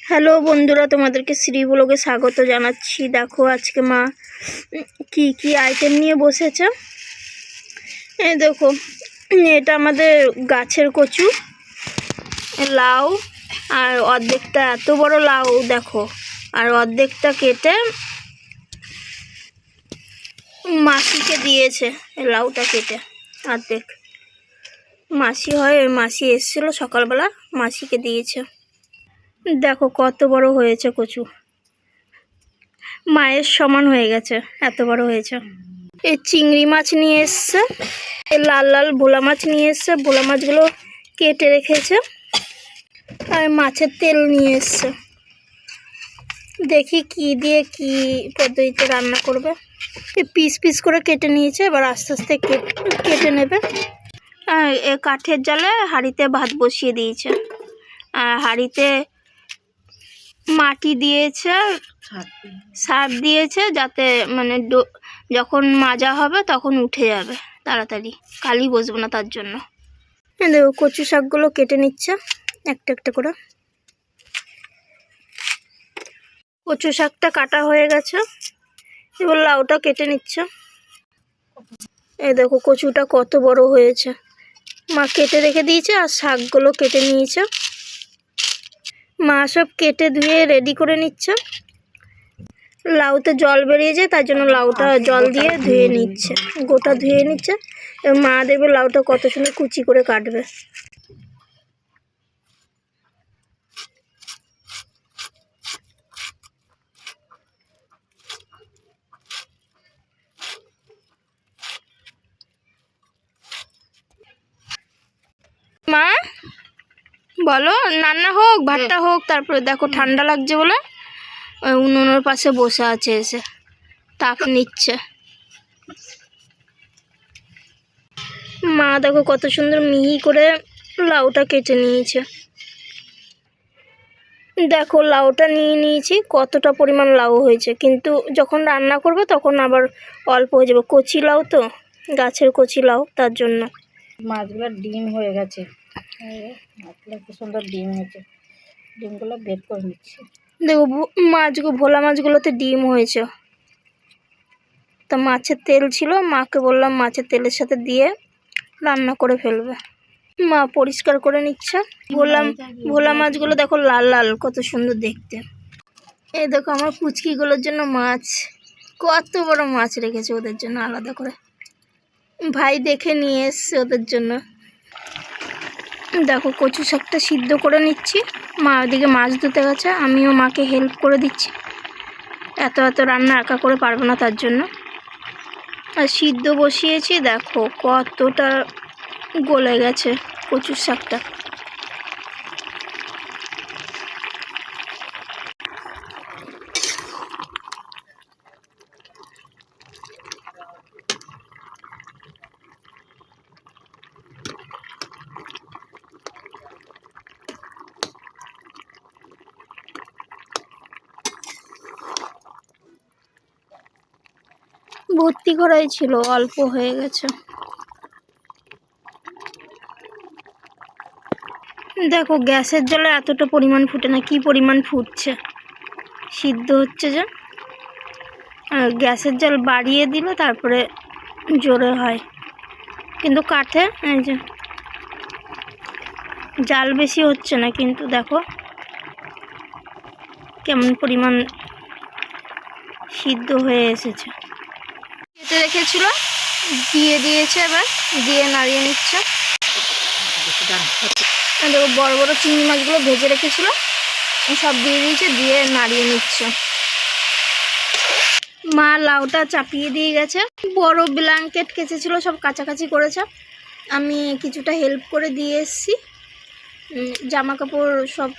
Hello বন্ধুরা, তোমাদেরকে শ্রী ব্লগে স্বাগত জানাচ্ছি। দেখো আজকে মা কি কি আইটেম নিয়ে বসেছে। এই দেখো, এটা আমাদের গাছের কচু, লাউ, আর অর্ধেকটা এত বড় লাউ দেখো, আর অর্ধেকটা কেটে মাসিকে দিয়েছে। লাউটা কেটে অর্ধেক মাসি হয়, ওই মাসি এসেছিলো সকালবেলা, মাসিকে দিয়েছে। দেখো কত বড় হয়েছে কচু, মায়ের সমান হয়ে গেছে, এত বড় হয়েছে। এই চিংড়ি মাছ নিয়ে এসছে, এই লাল লাল ভোলা মাছ নিয়ে এসছে, ভোলা মাছগুলো কেটে রেখেছে। আর মাছের তেল নিয়ে এসছে। দেখি কি দিয়ে কি পদ্ধতিতে রান্না করবে। এই পিস পিস করে কেটে নিয়েছে, এবার আস্তে আস্তে কেটে নেবে। আর এ কাঠের জালে হাঁড়িতে ভাত বসিয়ে দিয়েছে, আর হাঁড়িতে মাটি দিয়েছে, সার দিয়েছে, যাতে মানে যখন মাজা হবে তখন উঠে যাবে তাড়াতাড়ি, কালি বসবে না তার জন্য। দেখো কচু শাকগুলো কেটে নিচ্ছে একটা একটা করে। কচু শাকটা কাটা হয়ে গেছে, এবার লাউটা কেটে নিচ্ছে। এই দেখো কচুটা কত বড় হয়েছে, মা কেটে রেখে দিয়েছে, আর শাকগুলো কেটে নিয়েছে। মা সব কেটে ধুয়ে রেডি করে নিচ্ছে। লাউতে জল বেরিয়ে যায়, তার জন্য লাউটা জল দিয়ে ধুয়ে নিচ্ছে, গোটা ধুয়ে নিচ্ছে। এবার মা দেখবে লাউটা কত সুন্দর কুচি করে কাটবে। মা বলো, রান্না হোক, ভাতটা হোক। তারপরে দেখো ঠান্ডা লাগছে বলে উনুনের পাশে বসে আছে, এসে তাপ নিচ্ছে। মা দেখো কত সুন্দর মিহি করে লাউটা কেটে নিয়েছে। দেখো লাউটা নিয়ে নিয়েছি, কতটা পরিমাণ লাউ হয়েছে, কিন্তু যখন রান্না করবে তখন আবার অল্প হয়ে যাবে। কচি লাউ তো, গাছের কচি লাউ, তার জন্য। মাছগুলো ডিম হয়ে গেছে, মাছগুলো কি সুন্দর ডিম হয়েছে, ডিমগুলো বের করে নিচ্ছি। দেখো ভোলা মাছগুলোতে ডিম হয়েছে। তা মাছের তেল ছিল, মাকে বললাম মাছের তেলের সাথে দিয়ে রান্না করে ফেলবে। মা পরিষ্কার করে নিচ্ছে। ভোলা মাছগুলো দেখো লাল লাল, কত সুন্দর দেখতে। এই দেখো আমার পুচকিগুলোর জন্য মাছ, কত বড় মাছ রেখেছে ওদের জন্য আলাদা করে। ভাই দেখে নিয়ে এসছে ওদের জন্য। দেখো কচু শাকটা সিদ্ধ করে নিচ্ছি, মা ওদিকে মাছ ধুতে গেছে, আমিও মাকে হেল্প করে দিচ্ছি। এত এত রান্না একা করে পারবো না, তার জন্য। আর সিদ্ধ বসিয়েছি, দেখো কতটা গলে গেছে কচুর শাকটা। ভর্তি করাই ছিল, অল্প হয়ে গেছে। দেখো গ্যাসের জলে এতটা পরিমাণ ফুটে না, কি পরিমাণ ফুটছে, সিদ্ধ হচ্ছে যে। আর গ্যাসের জল বাড়িয়ে দিলে তারপরে জোরে হয়, কিন্তু কাঠে এই যে জাল বেশি হচ্ছে না, কিন্তু দেখো কেমন পরিমাণ সিদ্ধ হয়ে এসেছে। কেটে রেখেছিল, দিয়ে দিয়েছে, এবার দিয়ে নাড়িয়ে নিচ্ছে। দেখো বড় বড় চিংড়ি মাছগুলো ভেজে রেখেছিল, সব দিয়ে দিয়েছে, দিয়ে নাড়িয়ে নিচ্ছে। মা লাউটা চাপিয়ে দিয়ে গেছে। বড় ব্ল্যাঙ্কেট কেচেছিল, সব কাছাকাছি করেছে, আমি কিছুটা হেল্প করে দিয়ে এসেছি। জামা কাপড় সব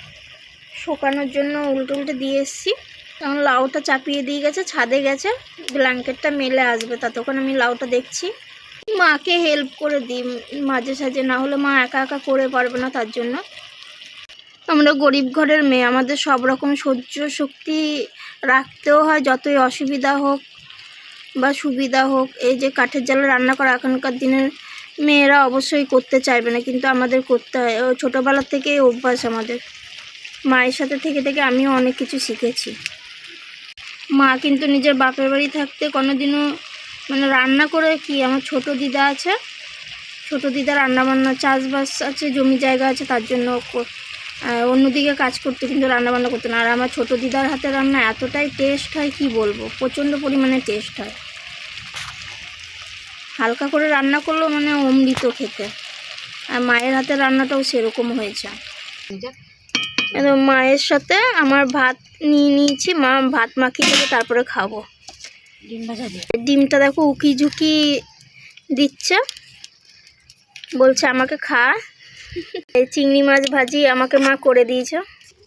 শুকানোর জন্য উল্টে উল্টে দিয়ে এসেছি। তখন লাউটা চাপিয়ে দিয়ে গেছে, ছাদে গেছে, ব্ল্যাঙ্কেটটা মেলে আসবে, ততক্ষণ আমি লাউটা দেখছি। মাকে হেল্প করে দিই মাঝে সাঝে, না হলে মা একা একা করে পারবে না, তার জন্য। আমরা গরিব ঘরের মেয়ে, আমাদের সব রকম সহ্য শক্তি রাখতেও হয়, যতই অসুবিধা হোক বা সুবিধা হোক। এই যে কাঠের জালে রান্না করা এখনকার দিনের মেয়েরা অবশ্যই করতে চাইবে না, কিন্তু আমাদের করতে হয়, ছোটোবেলা থেকেই অভ্যাস আমাদের। মায়ের সাথে থেকে থেকে আমিও অনেক কিছু শিখেছি। মা কিন্তু নিজের বাপের বাড়ি থাকতে কোনোদিনও মানে রান্না করে কি, আমার ছোট দিদা আছে, ছোট দিদা রান্নাবান্না চাষবাস আছে, জমি জায়গা আছে, তার জন্য অন্যদিকে কাজ করতে, কিন্তু রান্নাবান্না করতে না। আর আমার ছোট দিদার হাতে রান্না এতটাই টেস্ট হয় কি বলবো, প্রচণ্ড পরিমাণে টেস্ট হয়। হালকা করে রান্না করলেও মানে অমৃত খেতে। আর মায়ের হাতের রান্নাটাও সেরকম হয়েছে। মায়ের সাথে আমার ভাত নিয়ে নিয়েছি, মা ভাত মাখিয়ে দেবে তারপরে খাবো। ডিম ভাজা দিয়ে ডিমটা দেখো উকি ঝুঁকি দিচ্ছে, বলছে আমাকে খা। এই চিংড়ি মাছ ভাজি আমাকে মা করে দিয়েছে।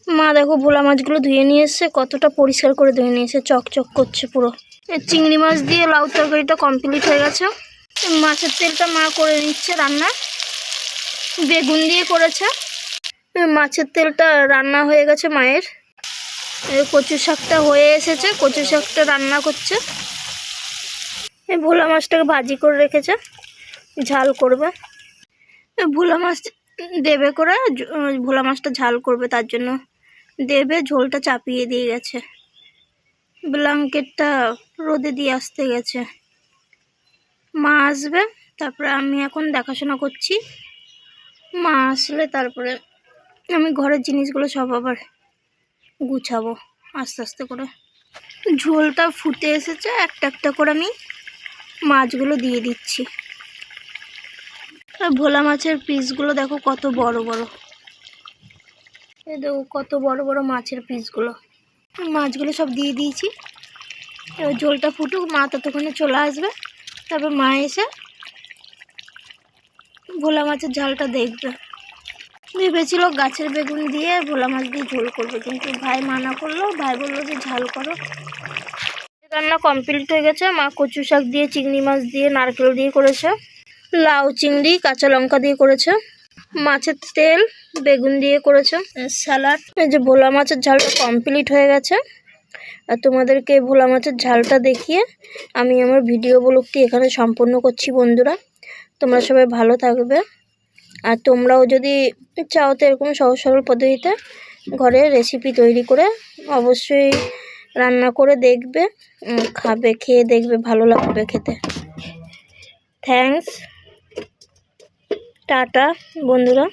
মা দেখো ভোলা মাছগুলো ধুয়ে নিয়ে এসছে, কতটা পরিষ্কার করে ধুয়ে নিয়ে এসে, চকচক করছে পুরো। এই চিংড়ি মাছ দিয়ে লাউ তরকারিটা কমপ্লিট হয়ে গেছে। মাছের তেলটা মা করে নিচ্ছে রান্না, বেগুন দিয়ে করেছে। মাছের তেলটা রান্না হয়ে গেছে মায়ের। কচু শাকটা হয়ে এসেছে, কচু শাকটা রান্না করছে। এই ভোলা মাছটাকে ভাজি করে রেখেছে, ঝাল করবে। ভোলা মাছ দেবে করে, ভোলা মাছটা ঝাল করবে, তার জন্য দেবে। ঝোলটা চাপিয়ে দিয়ে গেছে, ব্ল্যাঙ্কেটটা রোদে দিয়ে আসতে গেছে। মা আসবে, তারপরে আমি এখন দেখাশোনা করছি। মা আসলে তারপরে আমি ঘরের জিনিসগুলো সব আবার গুছাবো আস্তে আস্তে করে। ঝোলটা ফুটে এসেছে, একটা একটা করে আমি মাছগুলো দিয়ে দিচ্ছি। আর ভোলা মাছের পিসগুলো দেখো কত বড় বড়, এই দেখো কত বড় বড় মাছের পিসগুলো। মাছগুলো সব দিয়ে দিয়েছি। এবার ঝোলটা ফুটুক, মা ততক্ষণে চলে আসবে। তারপর মা এসে ভোলা মাছের ঝালটা দেখবে। ভেবেছিল গাছের বেগুন দিয়ে ভোলা মাছ দিয়ে ঝোল করবে, কিন্তু ভাই মানা করলো। ভাই বললো যে ঝাল করো। রান্না কমপ্লিট হয়ে গেছে। মা কচু শাক দিয়ে, চিংড়ি মাছ দিয়ে, নারকেল দিয়ে করেছে। লাউ চিংড়ি কাঁচা লঙ্কা দিয়ে করেছে। মাছের তেল বেগুন দিয়ে করেছে। স্যালাড। এই যে ভোলা মাছের ঝালটা কমপ্লিট হয়ে গেছে। আর তোমাদেরকে ভোলা মাছের ঝালটা দেখিয়ে আমি আমার ভিডিও ব্লগটি এখানে সম্পূর্ণ করছি। বন্ধুরা, তোমরা সবাই ভালো থাকবে। আর তোমরাও যদি চাও তো এরকম সহজ সরল পদ্ধতিতে ঘরে রেসিপি তৈরি করে অবশ্যই রান্না করে দেখবে, খাবে, খেয়ে দেখবে ভালো লাগবে খেতে। থ্যাঙ্কস, টাটা বন্ধুরা।